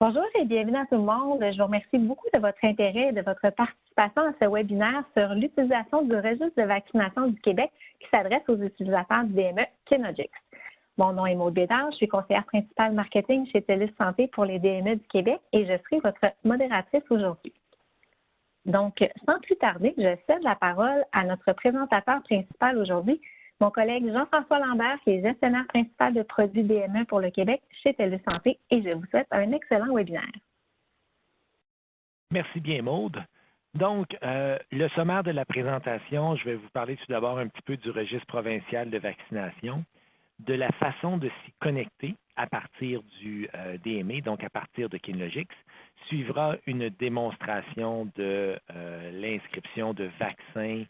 Bonjour et bienvenue à tout le monde. Je vous remercie beaucoup de votre intérêt et de votre participation à ce webinaire sur l'utilisation du registre de vaccination du Québec qui s'adresse aux utilisateurs du DME Kenogix. Mon nom est Maude Bédard, je suis conseillère principale marketing chez TELUS Santé pour les DME du Québec et je serai votre modératrice aujourd'hui. Donc, sans plus tarder, je cède la parole à notre présentateur principal aujourd'hui, mon collègue Jean-François Lambert, qui est gestionnaire principal de produits DME pour le Québec chez TELUS Santé, et je vous souhaite un excellent webinaire. Merci bien, Maude. Donc, le sommaire de la présentation, je vais vous parler tout d'abord un petit peu du registre provincial de vaccination, de la façon de s'y connecter à partir du DME, donc à partir de Kinlogix. Suivra une démonstration de l'inscription de vaccins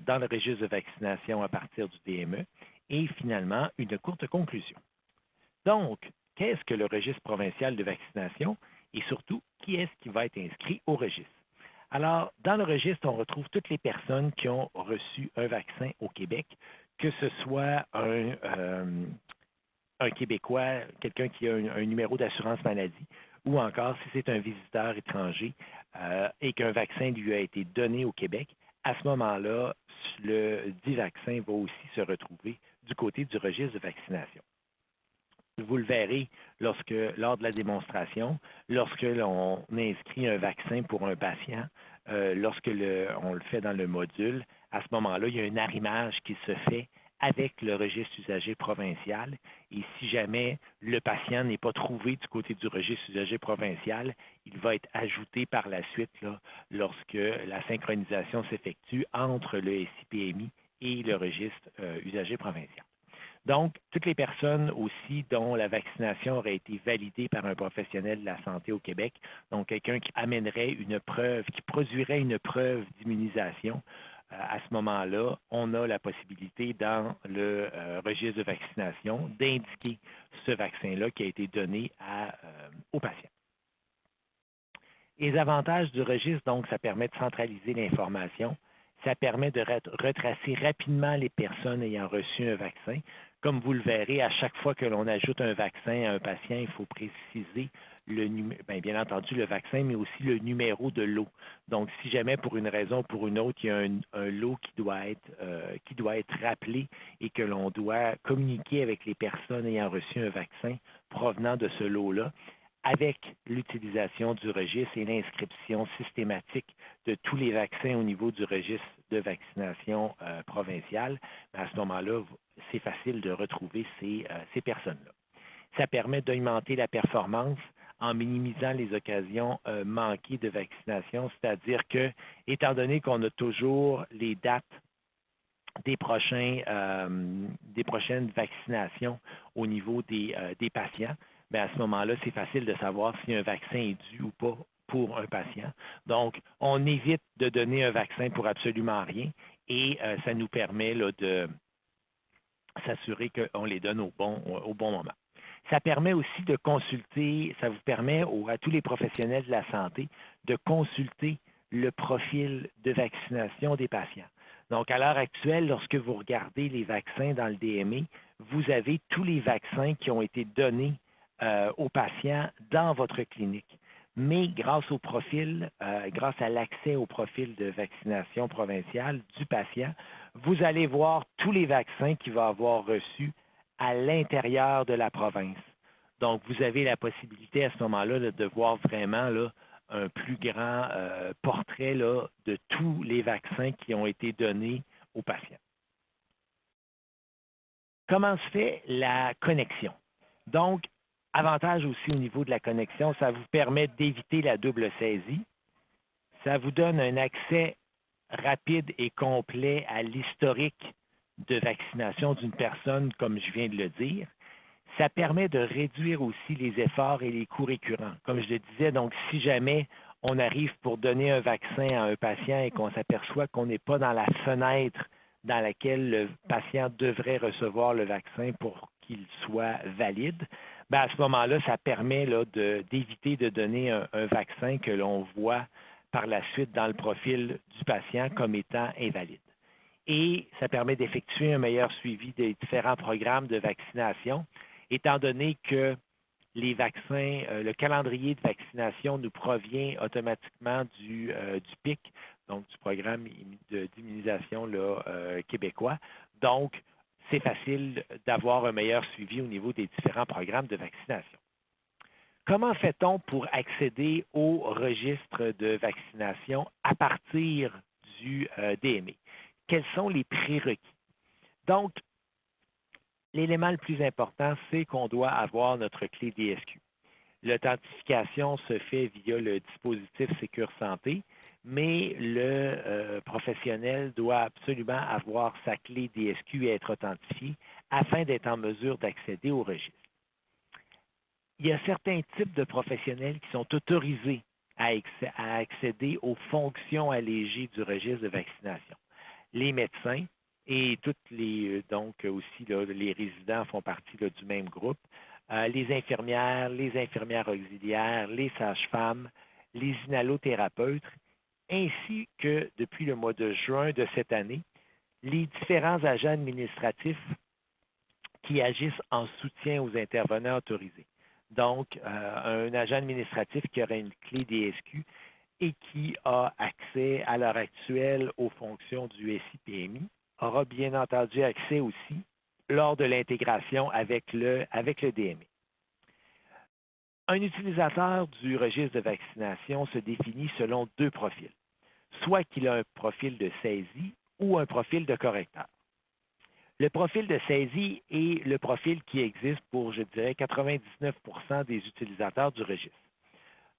dans le registre de vaccination à partir du DME et finalement une courte conclusion. Donc, qu'est-ce que le registre provincial de vaccination et surtout, qui est-ce qui va être inscrit au registre? Alors, dans le registre, on retrouve toutes les personnes qui ont reçu un vaccin au Québec, que ce soit un Québécois, quelqu'un qui a un numéro d'assurance maladie, ou encore si c'est un visiteur étranger et qu'un vaccin lui a été donné au Québec, à ce moment-là, le dit vaccin va aussi se retrouver du côté du registre de vaccination. Vous le verrez lors de la démonstration, lorsque l'on inscrit un vaccin pour un patient, on le fait dans le module, à ce moment-là, il y a un arrimage qui se fait avec le registre usager provincial. Et si jamais le patient n'est pas trouvé du côté du registre usager provincial, il va être ajouté par la suite lorsque la synchronisation s'effectue entre le SIPMI et le registre usager provincial. Donc, toutes les personnes aussi dont la vaccination aurait été validée par un professionnel de la santé au Québec, donc quelqu'un qui amènerait une preuve, qui produirait une preuve d'immunisation, à ce moment-là, on a la possibilité dans le registre de vaccination d'indiquer ce vaccin-là qui a été donné aux patients. Les avantages du registre, donc, ça permet de centraliser l'information, ça permet de retracer rapidement les personnes ayant reçu un vaccin. Comme vous le verrez, à chaque fois que l'on ajoute un vaccin à un patient, il faut préciser bien entendu le vaccin, mais aussi le numéro de lot. Donc, si jamais pour une raison ou pour une autre, il y a un lot qui doit être rappelé et que l'on doit communiquer avec les personnes ayant reçu un vaccin provenant de ce lot-là, avec l'utilisation du registre et l'inscription systématique de tous les vaccins au niveau du registre de vaccination provincial, à ce moment-là, c'est facile de retrouver ces personnes-là. Ça permet d'augmenter la performance en minimisant les occasions manquées de vaccination, c'est-à-dire que, étant donné qu'on a toujours les dates des prochaines vaccinations au niveau des patients, bien, à ce moment-là, c'est facile de savoir si un vaccin est dû ou pas pour un patient. Donc, on évite de donner un vaccin pour absolument rien et ça nous permet de s'assurer qu'on les donne au bon moment. Ça permet aussi de consulter, ça vous permet à tous les professionnels de la santé de consulter le profil de vaccination des patients. Donc, à l'heure actuelle, lorsque vous regardez les vaccins dans le DME, vous avez tous les vaccins qui ont été donnés aux patients dans votre clinique. Mais grâce au profil, grâce à l'accès au profil de vaccination provinciale du patient, vous allez voir tous les vaccins qu'il va avoir reçus à l'intérieur de la province. Donc, vous avez la possibilité à ce moment-là de voir vraiment un plus grand portrait de tous les vaccins qui ont été donnés aux patients. Comment se fait la connexion? Donc, avantage aussi au niveau de la connexion, ça vous permet d'éviter la double saisie. Ça vous donne un accès rapide et complet à l'historique de vaccination d'une personne, comme je viens de le dire. Ça permet de réduire aussi les efforts et les coûts récurrents. Comme je le disais, donc si jamais on arrive pour donner un vaccin à un patient et qu'on s'aperçoit qu'on n'est pas dans la fenêtre dans laquelle le patient devrait recevoir le vaccin pour qu'il soit valide, bien à ce moment-là, ça permet d'éviter de donner un vaccin que l'on voit par la suite dans le profil du patient comme étant invalide. Et ça permet d'effectuer un meilleur suivi des différents programmes de vaccination, étant donné que les vaccins, le calendrier de vaccination nous provient automatiquement du PIC, donc du programme d'immunisation québécois. Donc, c'est facile d'avoir un meilleur suivi au niveau des différents programmes de vaccination. Comment fait-on pour accéder au registre de vaccination à partir du DME? Quels sont les prérequis? Donc, l'élément le plus important, c'est qu'on doit avoir notre clé DSQ. L'authentification se fait via le dispositif Sécure Santé, mais le professionnel doit absolument avoir sa clé DSQ et être authentifié afin d'être en mesure d'accéder au registre. Il y a certains types de professionnels qui sont autorisés à accéder aux fonctions allégées du registre de vaccination. Les médecins et toutes les, donc aussi là, les résidents font partie là, du même groupe. Les infirmières auxiliaires, les sages-femmes, les inhalothérapeutes, ainsi que depuis le mois de juin de cette année, les différents agents administratifs qui agissent en soutien aux intervenants autorisés. Donc, un agent administratif qui aurait une clé DSQ et qui a accès à l'heure actuelle aux fonctions du SIPMI aura bien entendu accès aussi lors de l'intégration avec le DME. Un utilisateur du registre de vaccination se définit selon deux profils, soit qu'il a un profil de saisie ou un profil de correcteur. Le profil de saisie est le profil qui existe pour, je dirais, 99% des utilisateurs du registre.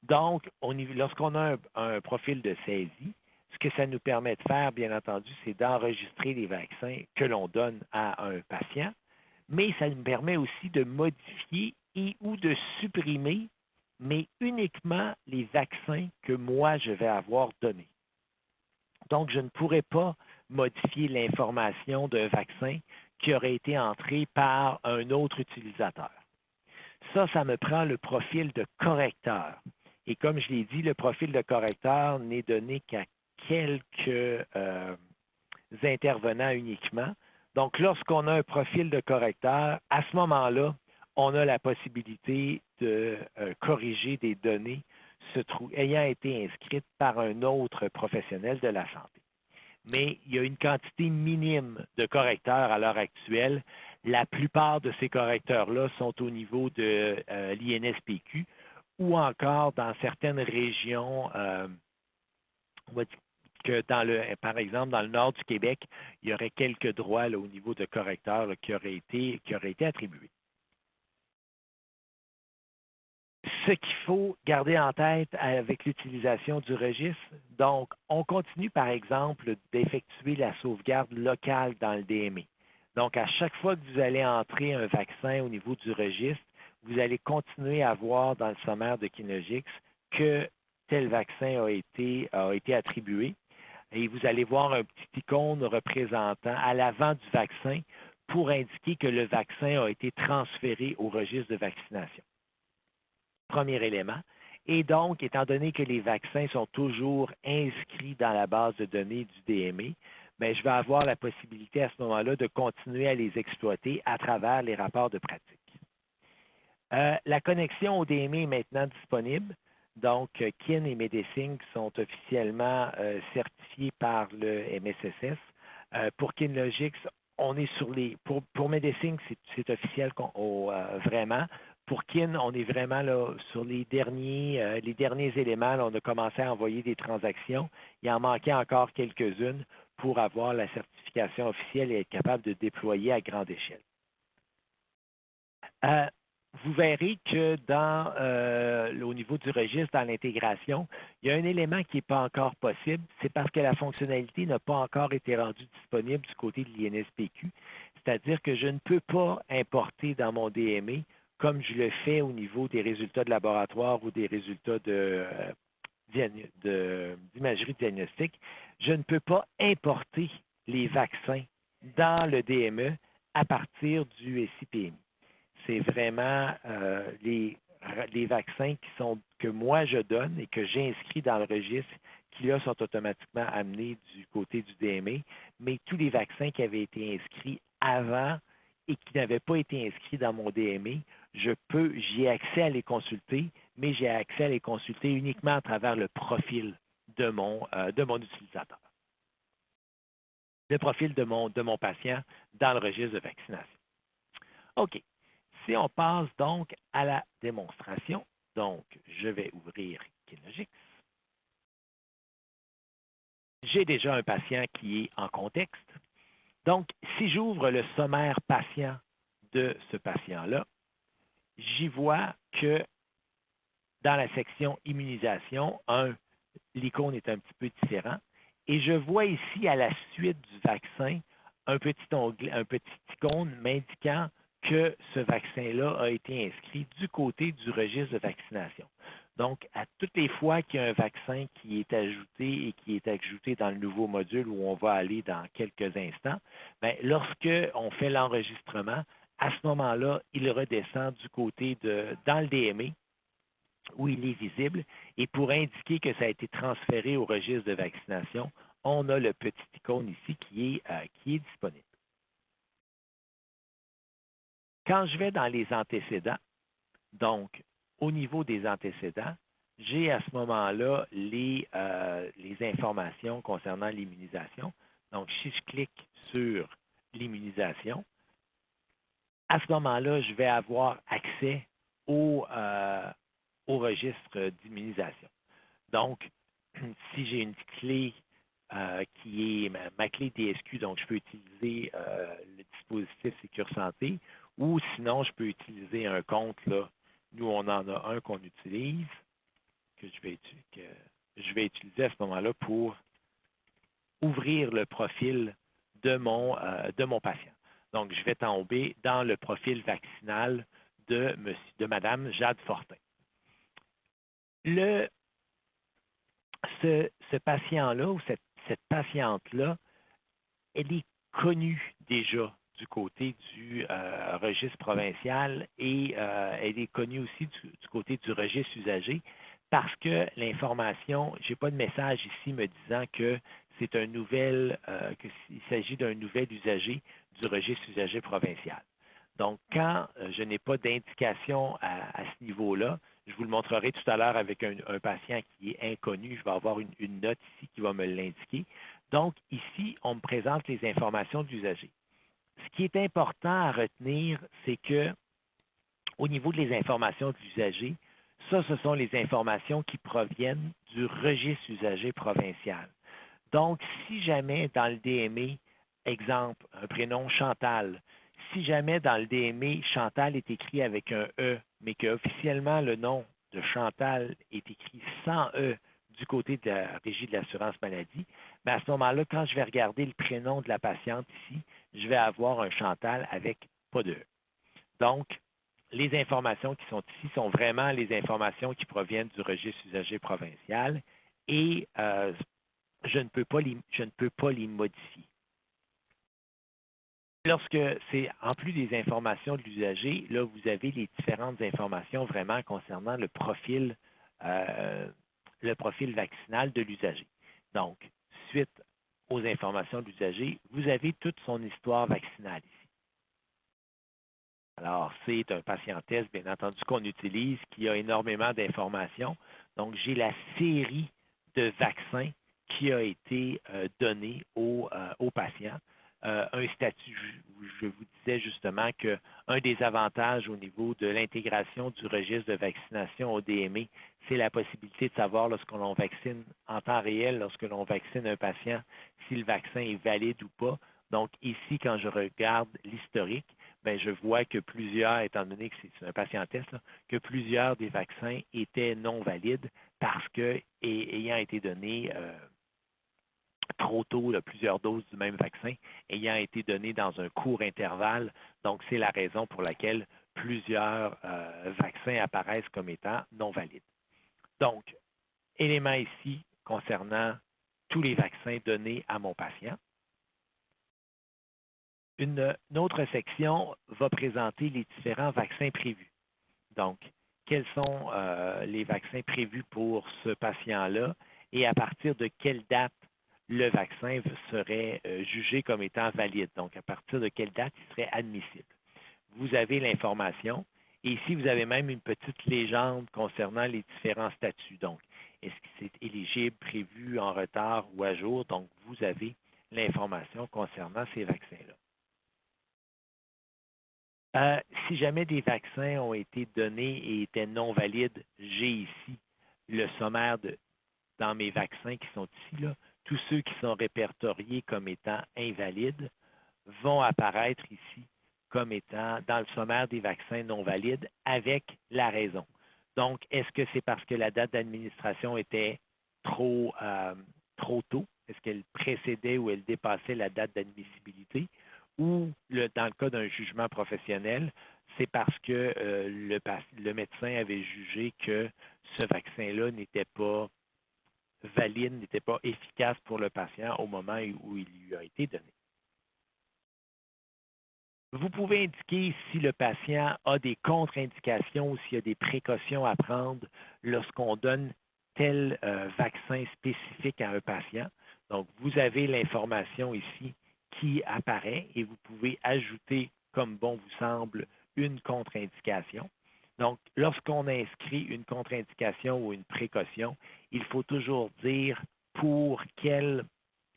Donc, lorsqu'on a un profil de saisie, ce que ça nous permet de faire, bien entendu, c'est d'enregistrer les vaccins que l'on donne à un patient, mais ça nous permet aussi de modifier et ou de supprimer, mais uniquement les vaccins que moi, je vais avoir donnés. Donc, je ne pourrais pas modifier l'information d'un vaccin qui aurait été entré par un autre utilisateur. Ça me prend le profil de correcteur. Et comme je l'ai dit, le profil de correcteur n'est donné qu'à quelques intervenants uniquement. Donc, lorsqu'on a un profil de correcteur, à ce moment-là, on a la possibilité de corriger des données ayant été inscrites par un autre professionnel de la santé. Mais il y a une quantité minime de correcteurs à l'heure actuelle. La plupart de ces correcteurs-là sont au niveau de l'INSPQ ou encore dans certaines régions, on va dire que par exemple, dans le nord du Québec, il y aurait quelques droits là, au niveau de correcteurs là, qui auraient été attribués. Ce qu'il faut garder en tête avec l'utilisation du registre, donc, on continue, par exemple, d'effectuer la sauvegarde locale dans le DME. Donc, à chaque fois que vous allez entrer un vaccin au niveau du registre, vous allez continuer à voir dans le sommaire de Kinogix que tel vaccin a été attribué. Et vous allez voir un petit icône représentant à l'avant du vaccin pour indiquer que le vaccin a été transféré au registre de vaccination. Premier élément. Et donc, étant donné que les vaccins sont toujours inscrits dans la base de données du DME, bien, je vais avoir la possibilité à ce moment-là de continuer à les exploiter à travers les rapports de pratique. La connexion au DME est maintenant disponible. Donc, Kin et Medicine sont officiellement certifiés par le MSSS. Pour Kinlogics, on est sur les... Pour Medicine, c'est officiel vraiment. Pour Kin, on est vraiment là, sur les derniers éléments. Là, on a commencé à envoyer des transactions. Il en manquait encore quelques-unes pour avoir la certification officielle et être capable de déployer à grande échelle. Vous verrez que au niveau du registre, dans l'intégration, il y a un élément qui n'est pas encore possible. C'est parce que la fonctionnalité n'a pas encore été rendue disponible du côté de l'INSPQ. C'est-à-dire que je ne peux pas importer dans mon DME comme je le fais au niveau des résultats de laboratoire ou des résultats d'imagerie diagnostique, je ne peux pas importer les vaccins dans le DME à partir du SIPMI. C'est vraiment les vaccins que moi je donne et que j'inscris dans le registre qui là sont automatiquement amenés du côté du DME, mais tous les vaccins qui avaient été inscrits avant et qui n'avaient pas été inscrits dans mon DME, j'y ai accès à les consulter, mais j'ai accès à les consulter uniquement à travers le profil de mon utilisateur, le profil de mon patient dans le registre de vaccination. OK. Si on passe donc à la démonstration, donc je vais ouvrir Kinogix. J'ai déjà un patient qui est en contexte. Donc, si j'ouvre le sommaire patient de ce patient-là, j'y vois que dans la section immunisation, l'icône est un petit peu différent. Et je vois ici, à la suite du vaccin, un petit icône m'indiquant que ce vaccin-là a été inscrit du côté du registre de vaccination. Donc, à toutes les fois qu'il y a un vaccin qui est ajouté et qui est ajouté dans le nouveau module où on va aller dans quelques instants, bien, lorsque on fait l'enregistrement, à ce moment-là, il redescend du côté dans le DME, où il est visible, et pour indiquer que ça a été transféré au registre de vaccination, on a le petit icône ici qui est disponible. Quand je vais dans les antécédents, donc au niveau des antécédents, j'ai à ce moment-là les informations concernant l'immunisation. Donc, si je clique sur l'immunisation, à ce moment-là, je vais avoir accès au registre d'immunisation. Donc, si j'ai une clé qui est ma clé DSQ, donc je peux utiliser le dispositif Sécure Santé, ou sinon, je peux utiliser un compte, là. Nous, on en a un qu'on utilise, que je vais utiliser à ce moment-là pour ouvrir le profil de mon patient. Donc, je vais tomber dans le profil vaccinal de Mme Jade Fortin. Ce patient-là ou cette patiente-là, elle est connue déjà du côté du registre provincial et elle est connue aussi du côté du registre usager parce que l'information, je n'ai pas de message ici me disant que c'est qu'il s'agit d'un nouvel usager du registre usager provincial. Donc, quand je n'ai pas d'indication à ce niveau-là, je vous le montrerai tout à l'heure avec un patient qui est inconnu. Je vais avoir une note ici qui va me l'indiquer. Donc, ici, on me présente les informations de l'usager. Ce qui est important à retenir, c'est que au niveau des informations de l'usager, ce sont les informations qui proviennent du registre usager provincial. Donc, si jamais dans le DME, exemple, un prénom Chantal, si jamais dans le DME, Chantal est écrit avec un E, mais qu'officiellement le nom de Chantal est écrit sans E du côté de la Régie de l'assurance maladie, bien à ce moment-là, quand je vais regarder le prénom de la patiente ici, je vais avoir un Chantal avec pas de E. Donc, les informations qui sont ici sont vraiment les informations qui proviennent du registre usager provincial et je ne peux pas les modifier. Lorsque c'est en plus des informations de l'usager, là, vous avez les différentes informations vraiment concernant le profil vaccinal de l'usager. Donc, suite aux informations de l'usager, vous avez toute son histoire vaccinale ici. Alors, c'est un patient test, bien entendu, qu'on utilise, qui a énormément d'informations. Donc, j'ai la série de vaccins qui a été donné au patient. Un statut, je vous disais justement qu'un des avantages au niveau de l'intégration du registre de vaccination au DME, c'est la possibilité de savoir lorsque l'on vaccine en temps réel, lorsque l'on vaccine un patient, si le vaccin est valide ou pas. Donc ici, quand je regarde l'historique, bien, je vois que plusieurs, étant donné que c'est un patient test, là, que plusieurs des vaccins étaient non valides parce que, ayant été donnés trop tôt, là, plusieurs doses du même vaccin, ayant été données dans un court intervalle. Donc, c'est la raison pour laquelle plusieurs vaccins apparaissent comme étant non valides. Donc, élément ici concernant tous les vaccins donnés à mon patient. Une autre section va présenter les différents vaccins prévus. Donc, quels sont les vaccins prévus pour ce patient-là et à partir de quelle date le vaccin serait jugé comme étant valide. Donc, à partir de quelle date il serait admissible. Vous avez l'information Et ici, vous avez même une petite légende concernant les différents statuts. Donc, est-ce que c'est éligible, prévu, en retard ou à jour? Donc, vous avez l'information concernant ces vaccins-là. Si jamais des vaccins ont été donnés et étaient non valides, j'ai ici le sommaire dans mes vaccins qui sont ici. Là. Tous ceux qui sont répertoriés comme étant invalides vont apparaître ici comme étant dans le sommaire des vaccins non valides avec la raison. Donc, est-ce que c'est parce que la date d'administration était trop tôt? Est-ce qu'elle précédait ou elle dépassait la date d'admissibilité? Ou, dans le cas d'un jugement professionnel, c'est parce que le médecin avait jugé que ce vaccin-là n'était pas valide, n'était pas efficace pour le patient au moment où il lui a été donné. Vous pouvez indiquer si le patient a des contre-indications ou s'il y a des précautions à prendre lorsqu'on donne tel vaccin spécifique à un patient. Donc, vous avez l'information ici qui apparaît et vous pouvez ajouter, comme bon vous semble, une contre-indication. Donc, lorsqu'on inscrit une contre-indication ou une précaution, il faut toujours dire pour quel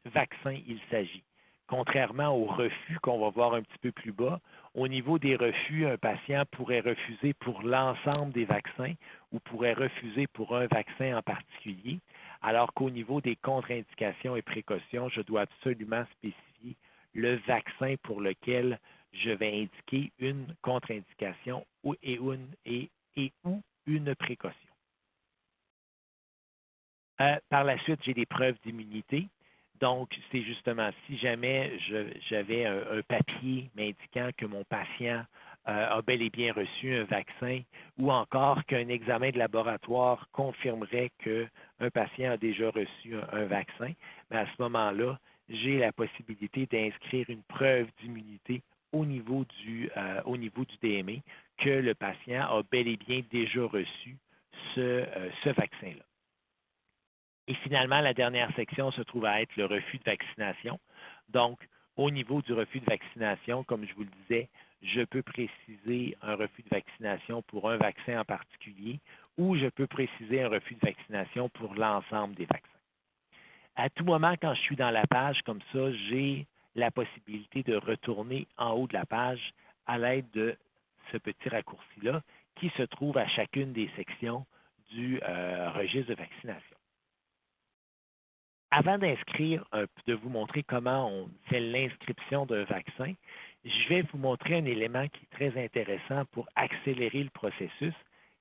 vaccin il s'agit. Contrairement au refus qu'on va voir un petit peu plus bas, au niveau des refus, un patient pourrait refuser pour l'ensemble des vaccins ou pourrait refuser pour un vaccin en particulier, alors qu'au niveau des contre-indications et précautions, je dois absolument spécifier le vaccin pour lequel je vais indiquer une contre-indication et ou une précaution. Par la suite, j'ai des preuves d'immunité. Donc, c'est justement si jamais j'avais un papier m'indiquant que mon patient a bel et bien reçu un vaccin ou encore qu'un examen de laboratoire confirmerait qu'un patient a déjà reçu un vaccin, mais à ce moment-là, j'ai la possibilité d'inscrire une preuve d'immunité au niveau du DME que le patient a bel et bien déjà reçu ce vaccin-là. Et finalement, la dernière section se trouve à être le refus de vaccination. Donc, au niveau du refus de vaccination, comme je vous le disais, je peux préciser un refus de vaccination pour un vaccin en particulier ou je peux préciser un refus de vaccination pour l'ensemble des vaccins. À tout moment, quand je suis dans la page comme ça, j'ai la possibilité de retourner en haut de la page à l'aide de ce petit raccourci-là qui se trouve à chacune des sections du registre de vaccination. Avant d'inscrire, de vous montrer comment on fait l'inscription d'un vaccin, je vais vous montrer un élément qui est très intéressant pour accélérer le processus,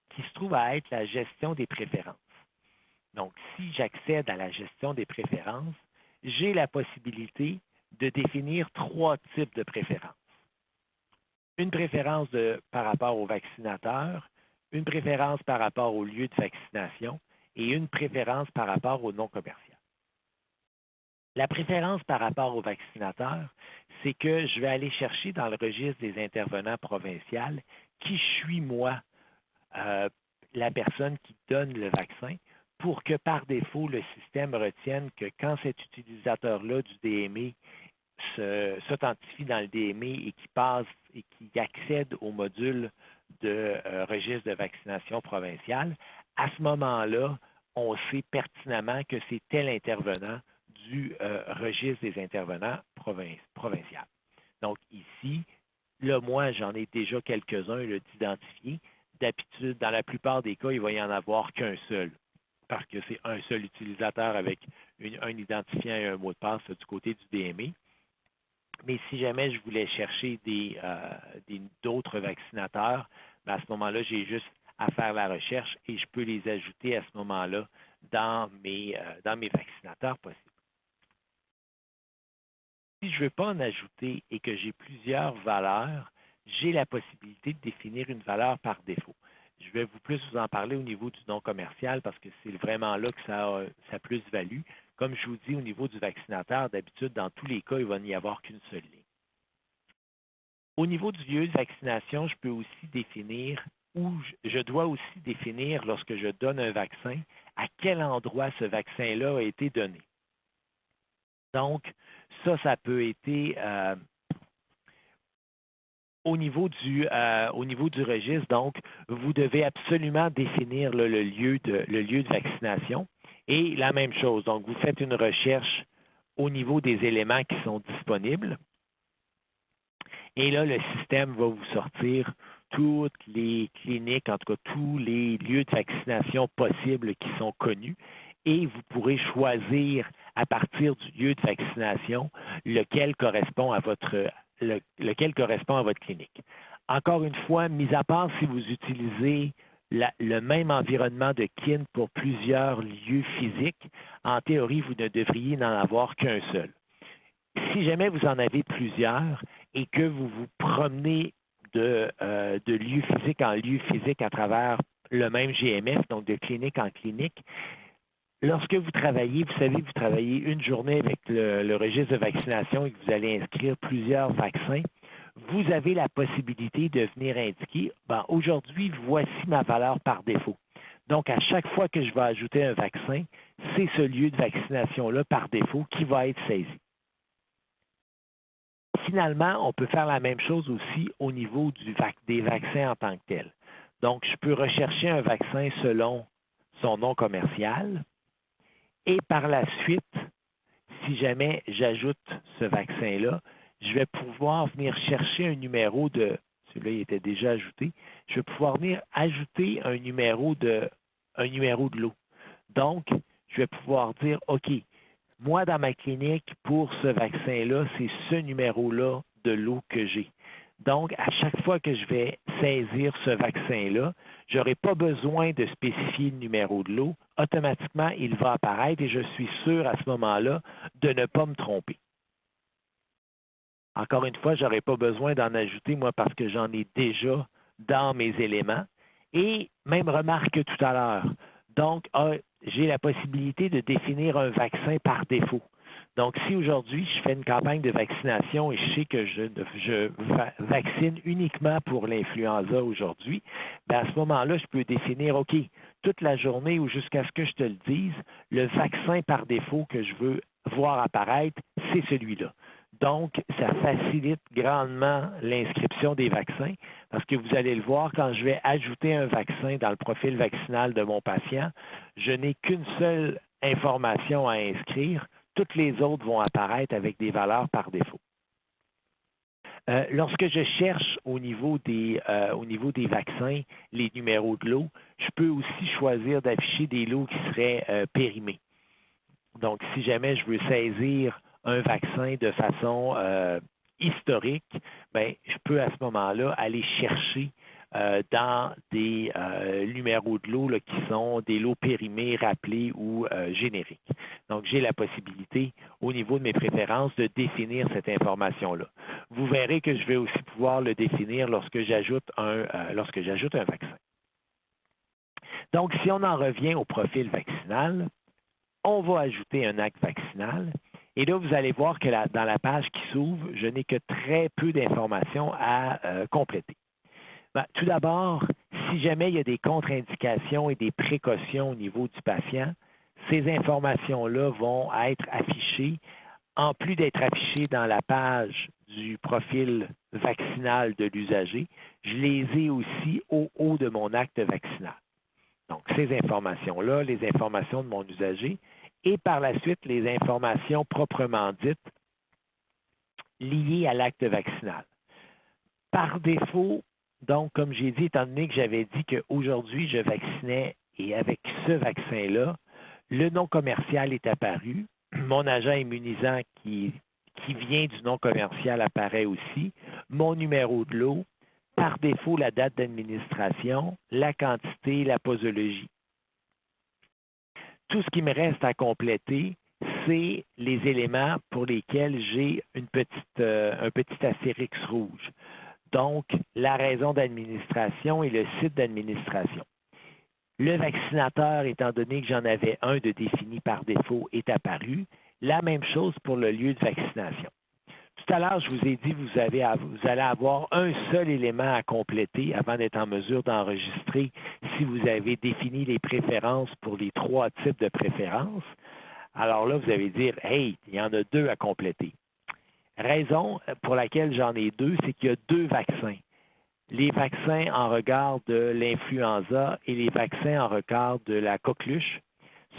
qui se trouve à être la gestion des préférences. Donc, si j'accède à la gestion des préférences, j'ai la possibilité de définir 3 types de préférences. Une préférence par rapport au vaccinateur, une préférence par rapport au lieu de vaccination et une préférence par rapport au non commercial. La préférence par rapport au vaccinateur, c'est que je vais aller chercher dans le registre des intervenants provinciaux qui suis moi, la personne qui donne le vaccin, pour que par défaut, le système retienne que quand cet utilisateur-là du DME s'authentifie dans le DME et qui passe et qui accède au module de registre de vaccination provinciale, à ce moment-là, on sait pertinemment que c'est tel intervenant du registre des intervenants provinciaux. Donc ici, là, moi, j'en ai déjà quelques-uns d'identifiés. D'habitude, dans la plupart des cas, il va y en avoir qu'un seul, parce que c'est un seul utilisateur avec un identifiant et un mot de passe du côté du DME. Mais si jamais je voulais chercher d'autres vaccinateurs, bien à ce moment-là, j'ai juste à faire la recherche et je peux les ajouter à ce moment-là dans mes vaccinateurs possibles. Si je ne veux pas en ajouter et que j'ai plusieurs valeurs, j'ai la possibilité de définir une valeur par défaut. Je vais plus vous en parler au niveau du non commercial parce que c'est vraiment là que ça a sa plus-value. Comme je vous dis, au niveau du vaccinateur, d'habitude, dans tous les cas, il va n'y avoir qu'une seule ligne. Au niveau du lieu de vaccination, je peux aussi définir je dois aussi définir lorsque je donne un vaccin, à quel endroit ce vaccin-là a été donné. Donc, ça peut être au niveau du registre, donc, vous devez absolument définir là, le lieu de vaccination. Et la même chose, donc, vous faites une recherche au niveau des éléments qui sont disponibles. Et là, le système va vous sortir toutes les cliniques, en tout cas tous les lieux de vaccination possibles qui sont connus. Et vous pourrez choisir à partir du lieu de vaccination lequel correspond à votre clinique. Encore une fois, mis à part si vous utilisez le même environnement de kin pour plusieurs lieux physiques, en théorie, vous ne devriez n'en avoir qu'un seul. Si jamais vous en avez plusieurs et que vous vous promenez de lieu physique en lieu physique à travers le même GMF, donc de clinique en clinique, lorsque vous travaillez, vous savez, vous travaillez une journée avec le registre de vaccination et que vous allez inscrire plusieurs vaccins, vous avez la possibilité de venir indiquer, aujourd'hui, voici ma valeur par défaut. Donc, à chaque fois que je vais ajouter un vaccin, c'est ce lieu de vaccination-là par défaut qui va être saisi. Finalement, on peut faire la même chose aussi au niveau des vaccins en tant que tels. Donc, je peux rechercher un vaccin selon son nom commercial et par la suite, si jamais j'ajoute ce vaccin-là, je vais pouvoir venir chercher un numéro de, celui-là il était déjà ajouté, je vais pouvoir venir ajouter un numéro de lot. Donc, je vais pouvoir dire, OK, moi, dans ma clinique, pour ce vaccin-là, c'est ce numéro-là de lot que j'ai. Donc, à chaque fois que je vais saisir ce vaccin-là, je n'aurai pas besoin de spécifier le numéro de lot. Automatiquement, il va apparaître et je suis sûr à ce moment-là de ne pas me tromper. Encore une fois, je n'aurai pas besoin d'en ajouter, moi, parce que j'en ai déjà dans mes éléments. Et même remarque tout à l'heure. Donc, j'ai la possibilité de définir un vaccin par défaut. Donc, si aujourd'hui, je fais une campagne de vaccination et je sais que je vaccine uniquement pour l'influenza aujourd'hui, bien à ce moment-là, je peux définir, OK, toute la journée ou jusqu'à ce que je te le dise, le vaccin par défaut que je veux voir apparaître, c'est celui-là. Donc, ça facilite grandement l'inscription des vaccins parce que vous allez le voir, quand je vais ajouter un vaccin dans le profil vaccinal de mon patient, je n'ai qu'une seule information à inscrire. Toutes les autres vont apparaître avec des valeurs par défaut. Lorsque je cherche au niveau des vaccins les numéros de lot, je peux aussi choisir d'afficher des lots qui seraient périmés. Donc, si jamais je veux saisir un vaccin de façon historique, bien, je peux à ce moment-là aller chercher dans des numéros de lot là, qui sont des lots périmés, rappelés ou génériques. Donc, j'ai la possibilité, au niveau de mes préférences, de définir cette information-là. Vous verrez que je vais aussi pouvoir le définir lorsque j'ajoute un vaccin. Donc, si on en revient au profil vaccinal, on va ajouter un acte vaccinal. Et là, vous allez voir que dans la page qui s'ouvre, je n'ai que très peu d'informations à compléter. Bien, tout d'abord, si jamais il y a des contre-indications et des précautions au niveau du patient, ces informations-là vont être affichées, en plus d'être affichées dans la page du profil vaccinal de l'usager, je les ai aussi au haut de mon acte vaccinal. Donc, ces informations-là, les informations de mon usager, et par la suite, les informations proprement dites liées à l'acte vaccinal. Par défaut, donc, comme j'ai dit, étant donné que j'avais dit qu'aujourd'hui, je vaccinais et avec ce vaccin-là, le nom commercial est apparu. Mon agent immunisant qui vient du nom commercial apparaît aussi. Mon numéro de lot, par défaut, la date d'administration, la quantité, la posologie. Tout ce qui me reste à compléter, c'est les éléments pour lesquels j'ai un petit astérix rouge. Donc, la raison d'administration et le site d'administration. Le vaccinateur, étant donné que j'en avais un de défini par défaut, est apparu. La même chose pour le lieu de vaccination. Tout à l'heure, je vous ai dit que vous allez avoir un seul élément à compléter avant d'être en mesure d'enregistrer si vous avez défini les préférences pour les 3 types de préférences. Alors là, vous allez dire, hey, il y en a 2 à compléter. Raison pour laquelle j'en ai deux, c'est qu'il y a deux vaccins. Les vaccins en regard de l'influenza et les vaccins en regard de la coqueluche.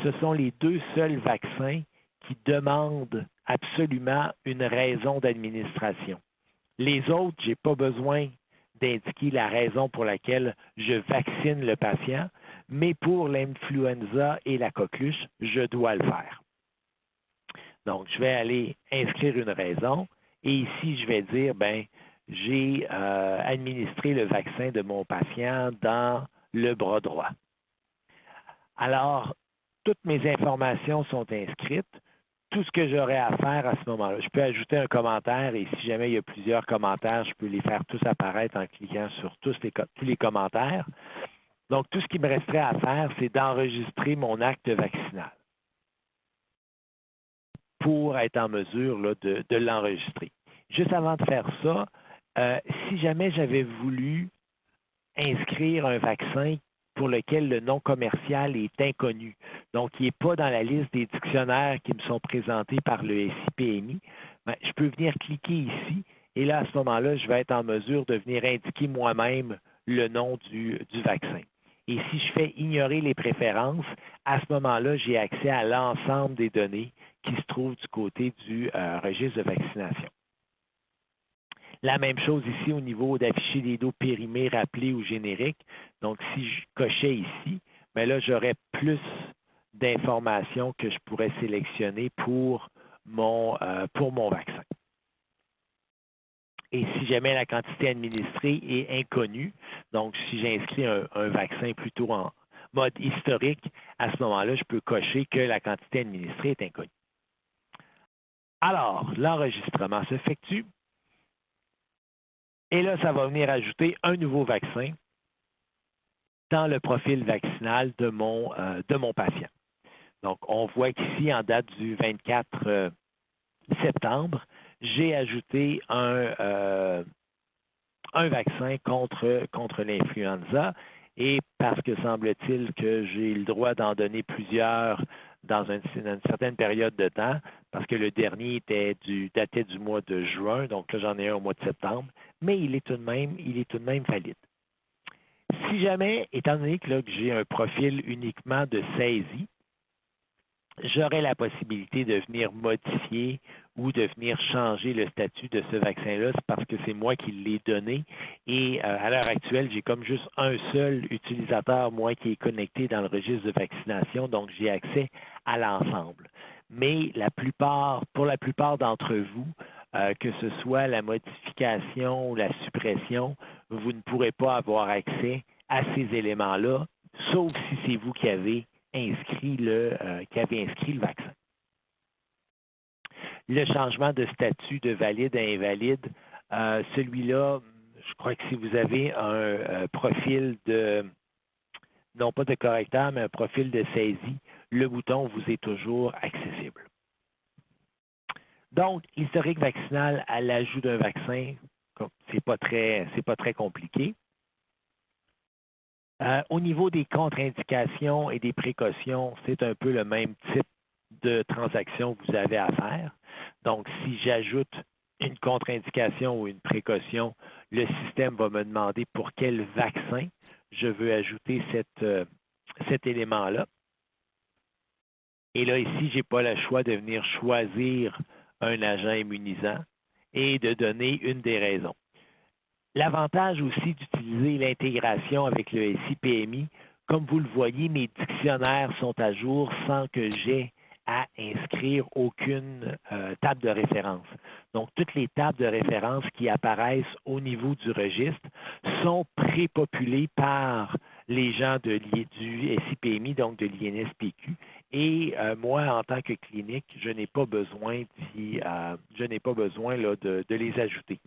Ce sont les deux seuls vaccins qui demandent absolument une raison d'administration. Les autres, je n'ai pas besoin d'indiquer la raison pour laquelle je vaccine le patient, mais pour l'influenza et la coqueluche, je dois le faire. Donc, je vais aller inscrire une raison et ici, je vais dire, j'ai administré le vaccin de mon patient dans le bras droit. Alors, toutes mes informations sont inscrites. Tout ce que j'aurai à faire à ce moment-là, je peux ajouter un commentaire et si jamais il y a plusieurs commentaires, je peux les faire tous apparaître en cliquant sur tous les commentaires. Donc, tout ce qui me resterait à faire, c'est d'enregistrer mon acte vaccinal pour être en mesure là, de l'enregistrer. Juste avant de faire ça, si jamais j'avais voulu inscrire un vaccin pour lequel le nom commercial est inconnu, donc il n'est pas dans la liste des dictionnaires qui me sont présentés par le SIPMI, je peux venir cliquer ici et là, à ce moment-là, je vais être en mesure de venir indiquer moi-même le nom du vaccin. Et si je fais ignorer les préférences, à ce moment-là, j'ai accès à l'ensemble des données qui se trouvent du côté du registre de vaccination. La même chose ici au niveau d'afficher des dos périmés, rappelés ou génériques. Donc, si je cochais ici, là, j'aurais plus d'informations que je pourrais sélectionner pour mon vaccin. Et si jamais la quantité administrée est inconnue, donc si j'inscris un vaccin plutôt en mode historique, à ce moment-là, je peux cocher que la quantité administrée est inconnue. Alors, l'enregistrement s'effectue. Et là, ça va venir ajouter un nouveau vaccin dans le profil vaccinal de mon patient. Donc, on voit qu'ici, en date du 24 septembre, j'ai ajouté un vaccin contre l'influenza et parce que semble-t-il que j'ai le droit d'en donner plusieurs dans une certaine période de temps, parce que le dernier datait du mois de juin, donc là j'en ai un au mois de septembre, mais il est tout de même valide. Si jamais, étant donné que j'ai un profil uniquement de saisie, j'aurai la possibilité de venir modifier ou de venir changer le statut de ce vaccin-là parce que c'est moi qui l'ai donné. Et à l'heure actuelle, j'ai comme juste un seul utilisateur, moi, qui est connecté dans le registre de vaccination, donc j'ai accès à l'ensemble. Mais pour la plupart d'entre vous, que ce soit la modification ou la suppression, vous ne pourrez pas avoir accès à ces éléments-là, sauf si c'est vous qui avez inscrit le vaccin. Le changement de statut de valide à invalide, celui-là, je crois que si vous avez un profil non pas de correcteur, mais un profil de saisie, le bouton vous est toujours accessible. Donc, l'historique vaccinal à l'ajout d'un vaccin, c'est pas très compliqué. Au niveau des contre-indications et des précautions, c'est un peu le même type de transaction que vous avez à faire. Donc, si j'ajoute une contre-indication ou une précaution, le système va me demander pour quel vaccin je veux ajouter cet élément-là. Et là, ici, je n'ai pas le choix de venir choisir un agent immunisant et de donner une des raisons. L'avantage aussi d'utiliser l'intégration avec le SIPMI, comme vous le voyez, mes dictionnaires sont à jour sans que j'aie à inscrire aucune table de référence. Donc, toutes les tables de référence qui apparaissent au niveau du registre sont prépopulées par les gens du SIPMI, donc de l'INSPQ. Et moi, en tant que clinique, je n'ai pas besoin de les ajouter.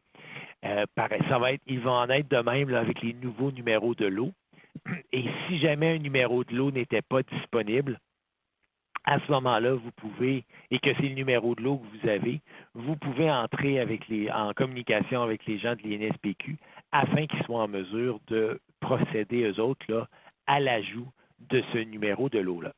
Ils vont en être de même là, avec les nouveaux numéros de lot. Et si jamais un numéro de lot n'était pas disponible, à ce moment-là, vous pouvez, et que c'est le numéro de lot que vous avez, vous pouvez entrer en communication avec les gens de l'INSPQ afin qu'ils soient en mesure de procéder, eux autres, là, à l'ajout de ce numéro de lot-là.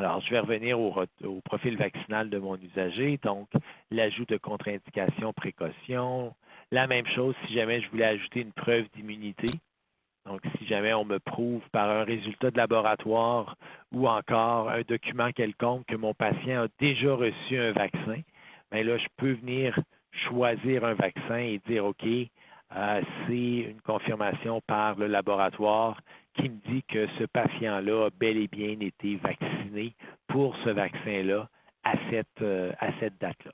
Alors, je vais revenir au profil vaccinal de mon usager, donc l'ajout de contre-indications, précautions. La même chose si jamais je voulais ajouter une preuve d'immunité. Donc, si jamais on me prouve par un résultat de laboratoire ou encore un document quelconque que mon patient a déjà reçu un vaccin, bien là, je peux venir choisir un vaccin et dire, OK, c'est une confirmation par le laboratoire qui me dit que ce patient-là a bel et bien été vacciné pour ce vaccin-là à cette date-là.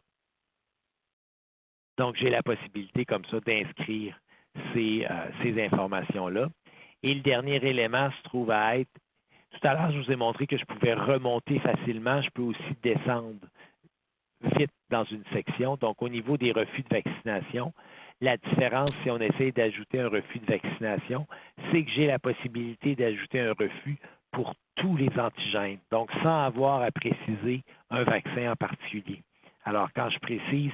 Donc, j'ai la possibilité comme ça d'inscrire ces informations-là. Et le dernier élément se trouve à être, tout à l'heure, je vous ai montré que je pouvais remonter facilement, je peux aussi descendre vite dans une section. Donc, au niveau des refus de vaccination, la différence, si on essaie d'ajouter un refus de vaccination, c'est que j'ai la possibilité d'ajouter un refus pour tous les antigènes, donc sans avoir à préciser un vaccin en particulier. Alors, quand je précise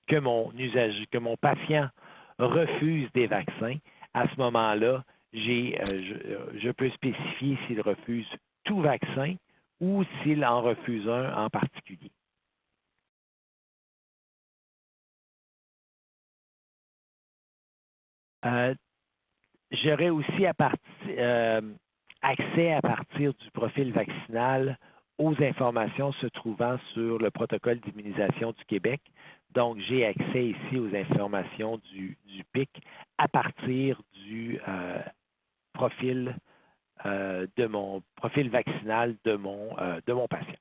que mon patient refuse des vaccins, à ce moment-là, je peux spécifier s'il refuse tout vaccin ou s'il en refuse un en particulier. J'aurais aussi accès à partir du profil vaccinal aux informations se trouvant sur le protocole d'immunisation du Québec. Donc, j'ai accès ici aux informations du PIC à partir du profil de mon profil vaccinal de mon patient.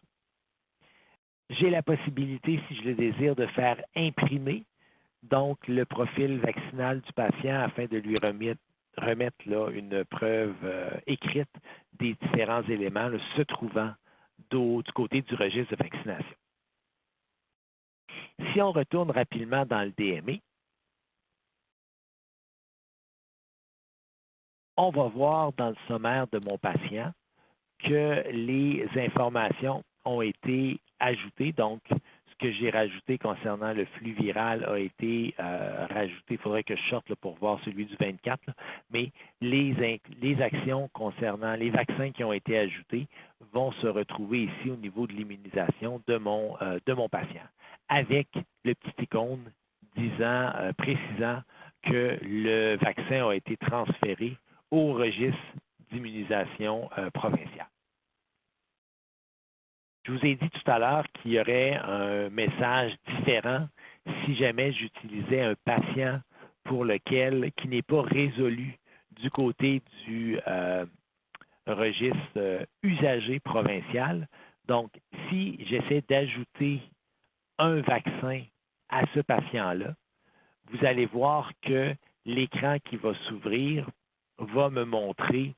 J'ai la possibilité, si je le désire, de faire imprimer donc le profil vaccinal du patient afin de lui remettre là, une preuve écrite des différents éléments là, se trouvant du côté du registre de vaccination. Si on retourne rapidement dans le DME, on va voir dans le sommaire de mon patient que les informations ont été ajoutées. Donc, ce que j'ai rajouté concernant le flux viral a été rajouté. Il faudrait que je sorte là, pour voir celui du 24, là. Mais les actions concernant les vaccins qui ont été ajoutés vont se retrouver ici au niveau de l'immunisation de mon patient, avec le petit icône précisant que le vaccin a été transféré au registre d'immunisation provincial. Je vous ai dit tout à l'heure qu'il y aurait un message différent si jamais j'utilisais un patient pour lequel qui n'est pas résolu du côté du registre usager provincial. Donc, si j'essaie d'ajouter un vaccin à ce patient-là, vous allez voir que l'écran qui va s'ouvrir va me montrer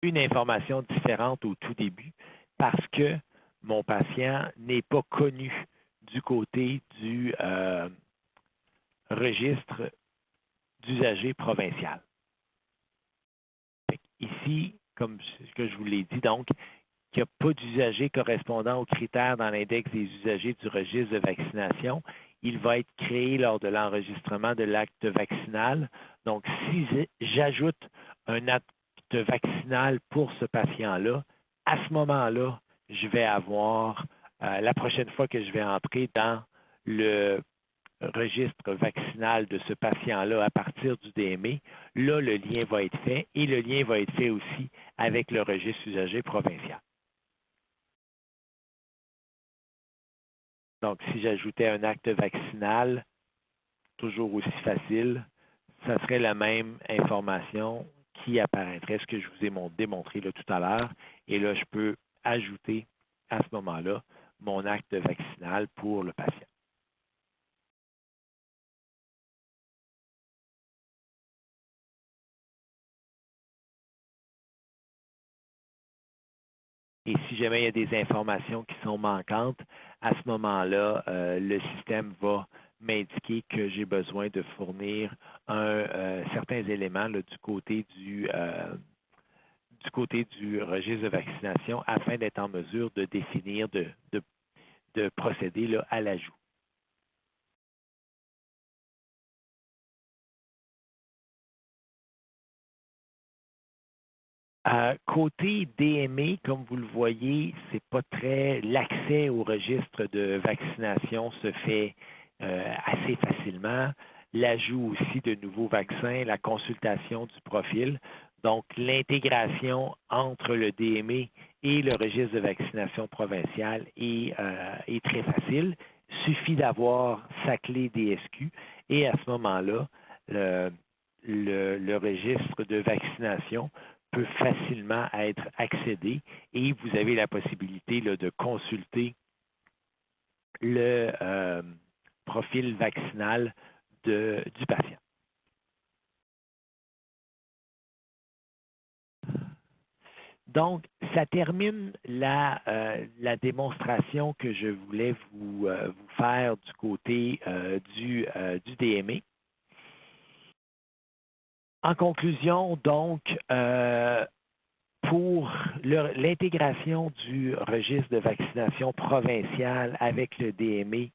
une information différente au tout début parce que mon patient n'est pas connu du côté du registre d'usager provincial. Ici, comme ce que je vous l'ai dit, donc, il n'y a pas d'usager correspondant aux critères dans l'index des usagers du registre de vaccination. Il va être créé lors de l'enregistrement de l'acte vaccinal. Donc, si j'ajoute un acte vaccinal pour ce patient-là, à ce moment-là, je vais avoir, la prochaine fois que je vais entrer dans le registre vaccinal de ce patient-là à partir du DME, là, le lien va être fait et le lien va être fait aussi avec le registre usager provincial. Donc, si j'ajoutais un acte vaccinal, toujours aussi facile, ça serait la même information qui apparaîtrait, ce que je vous ai démontré là, tout à l'heure. Et là, je peux ajouter à ce moment-là mon acte vaccinal pour le patient. Et si jamais il y a des informations qui sont manquantes, à ce moment-là, le système va m'indiquer que j'ai besoin de fournir certains éléments là, du côté du registre de vaccination afin d'être en mesure de définir, de procéder là, à l'ajout. Côté DME, comme vous le voyez, c'est pas très. L'accès au registre de vaccination se fait assez facilement. L'ajout aussi de nouveaux vaccins, la consultation du profil. Donc, l'intégration entre le DME et le registre de vaccination provincial est très facile. Il suffit d'avoir sa clé DSQ et à ce moment-là, le registre de vaccination peut facilement être accédé et vous avez la possibilité là, de consulter le profil vaccinal du patient. Donc, ça termine la démonstration que je voulais vous faire du côté du DME. En conclusion, donc, pour l'intégration du registre de vaccination provincial avec le DME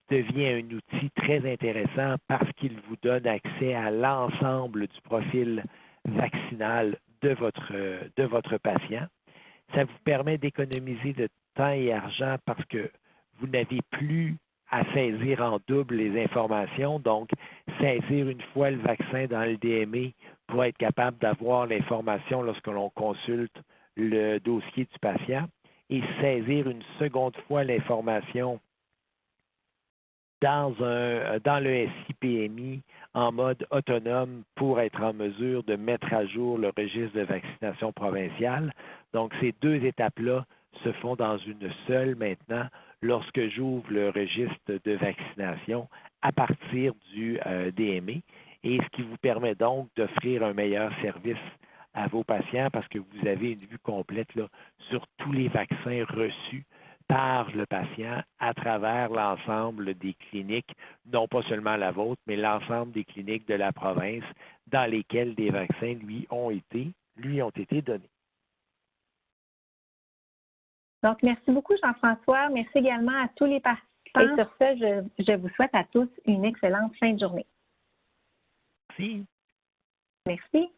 devient un outil très intéressant parce qu'il vous donne accès à l'ensemble du profil vaccinal de votre patient. Ça vous permet d'économiser de temps et argent parce que vous n'avez plus à saisir en double les informations. Donc, saisir une fois le vaccin dans le DME pour être capable d'avoir l'information lorsque l'on consulte le dossier du patient et saisir une seconde fois l'information dans le SI-PMI en mode autonome pour être en mesure de mettre à jour le registre de vaccination provinciale. Donc, ces deux étapes-là se font dans une seule maintenant lorsque j'ouvre le registre de vaccination à partir du DME et ce qui vous permet donc d'offrir un meilleur service à vos patients parce que vous avez une vue complète là, sur tous les vaccins reçus par le patient à travers l'ensemble des cliniques, non pas seulement la vôtre, mais l'ensemble des cliniques de la province dans lesquelles des vaccins lui ont été donnés. Donc, merci beaucoup, Jean-François. Merci également à tous les participants. Et sur ce, je vous souhaite à tous une excellente fin de journée. Merci. Merci.